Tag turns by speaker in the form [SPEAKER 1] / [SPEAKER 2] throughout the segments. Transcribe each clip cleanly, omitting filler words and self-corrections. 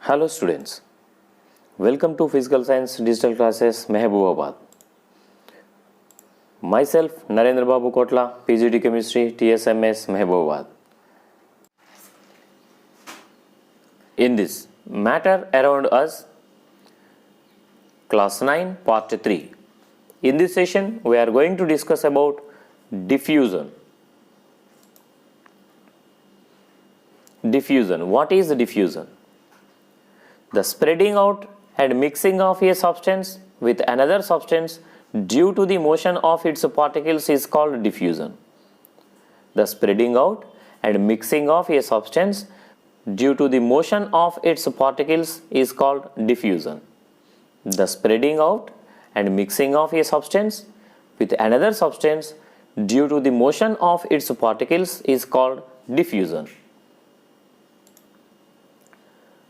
[SPEAKER 1] Hello students, welcome to Physical Science Digital Classes Mahabubabad. Myself Narendra Babu PGD Chemistry TSMS Mahabubabad. In this matter around us, class 9 part 3. In this session we are going to discuss about diffusion. Diffusion. What is diffusion? The spreading out and mixing of a substance with another substance due to the motion of its particles is called diffusion. The spreading out and mixing of a substance due to the motion of its particles is called diffusion. The spreading out and mixing of a substance with another substance due to the motion of its particles is called diffusion.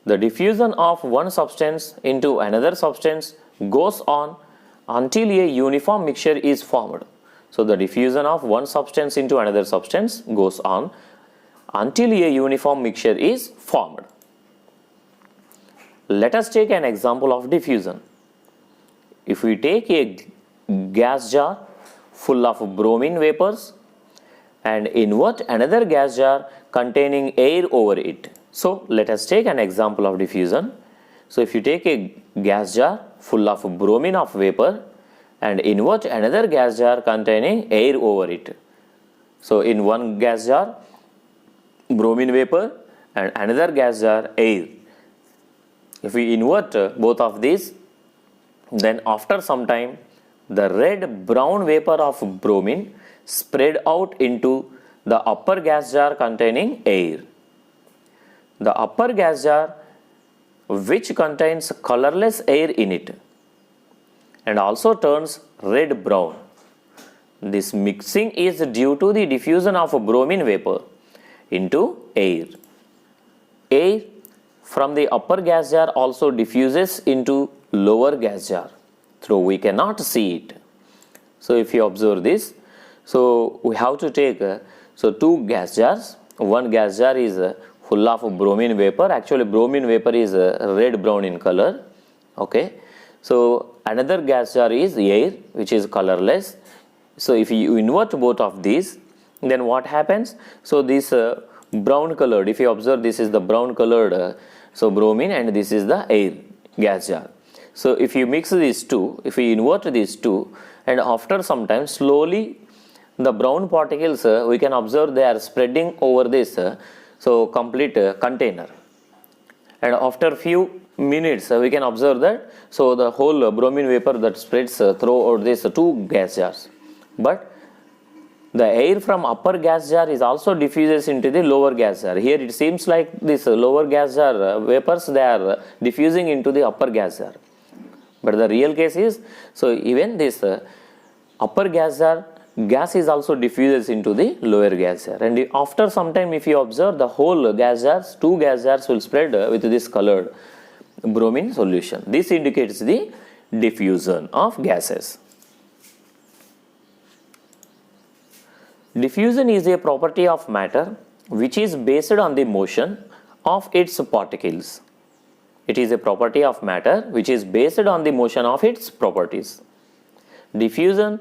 [SPEAKER 1] The diffusion of one substance into another substance goes on until a uniform mixture is formed. So the diffusion of one substance into another substance goes on until a uniform mixture is formed. Let us take an example of diffusion. If we take a gas jar full of bromine vapors and invert another gas jar containing air over it. So let us take an example of diffusion. So if you take a gas jar full of bromine of vapor and invert another gas jar containing air over it. So in one gas jar bromine vapor and another gas jar air. If we invert both of these, then after some time the red brown vapor of bromine spread out into the upper gas jar containing air. The upper gas jar, which contains colorless air in it, and also turns red brown. This mixing is due to the diffusion of bromine vapor into air. Air from the upper gas jar also diffuses into lower gas jar, though we cannot see it. So if you observe this, so we have to take two gas jars. One gas jar is full of bromine vapor. Actually bromine vapor is red brown in color. Okay, so another gas jar is air, which is colorless. So if you invert both of these, then what happens? So this brown colored, if you observe, this is the brown colored bromine, and this is the air gas jar. So if you mix these two, if we invert these two, and after some time slowly the brown particles we can observe they are spreading over this complete container, and after few minutes we can observe that the whole bromine vapor that spreads throughout these two gas jars. But the air from upper gas jar is also diffuses into the lower gas jar. Here it seems like this lower gas jar vapors, they are diffusing into the upper gas jar, but the real case is, even this upper gas jar gas is also diffuses into the lower gas jar, and after some time if you observe, the whole gas jars, two gas jars will spread with this colored bromine solution. This indicates the diffusion of gases. Diffusion is a property of matter which is based on the motion of its particles. It is a property of matter which is based on the motion of its properties. Diffusion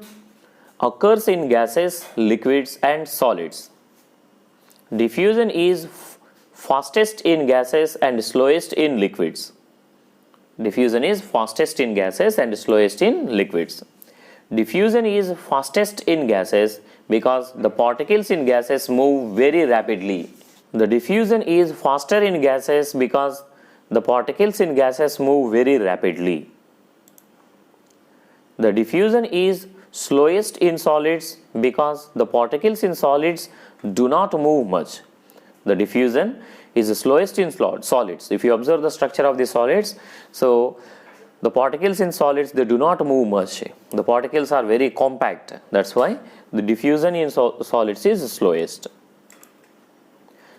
[SPEAKER 1] occurs in gases, liquids and solids. Diffusion is fastest in gases and slowest in liquids. Diffusion is fastest in gases and slowest in liquids. Diffusion is fastest in gases because the particles in gases move very rapidly. The diffusion is faster in gases because the particles in gases move very rapidly. The diffusion is slowest in solids because the particles in solids do not move much. The diffusion is slowest in solids. If you observe the structure of the solids, the particles in solids, they do not move much. The particles are very compact. That's why the diffusion in solids is slowest.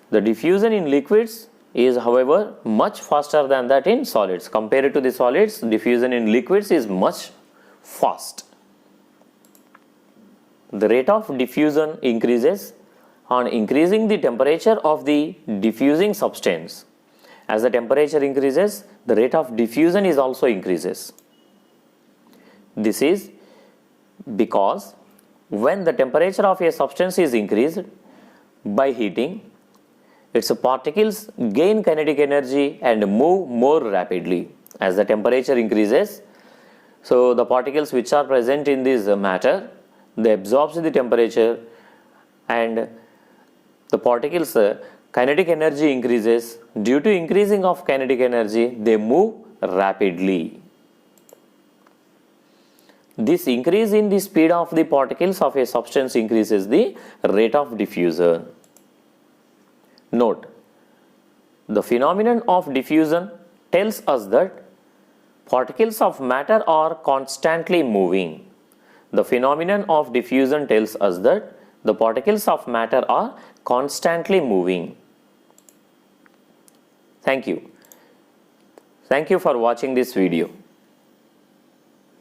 [SPEAKER 1] The diffusion in liquids is, however, much faster than that in solids. Compared to the solids, diffusion in liquids is much fast. The rate of diffusion increases on increasing the temperature of the diffusing substance As the temperature increases, the rate of diffusion is also increases. This is because when the temperature of a substance is increased by heating, its particles gain kinetic energy and move more rapidly. As the temperature increases, so the particles which are present in this matter, they absorb the temperature, and the particles kinetic energy increases. Due to increasing of kinetic energy, they move rapidly. This increase in the speed of the particles of a substance increases the rate of diffusion. Note, the phenomenon of diffusion tells us that particles of matter are constantly moving. The phenomenon of diffusion tells us that the particles of matter are constantly moving. Thank you. Thank you for watching this video.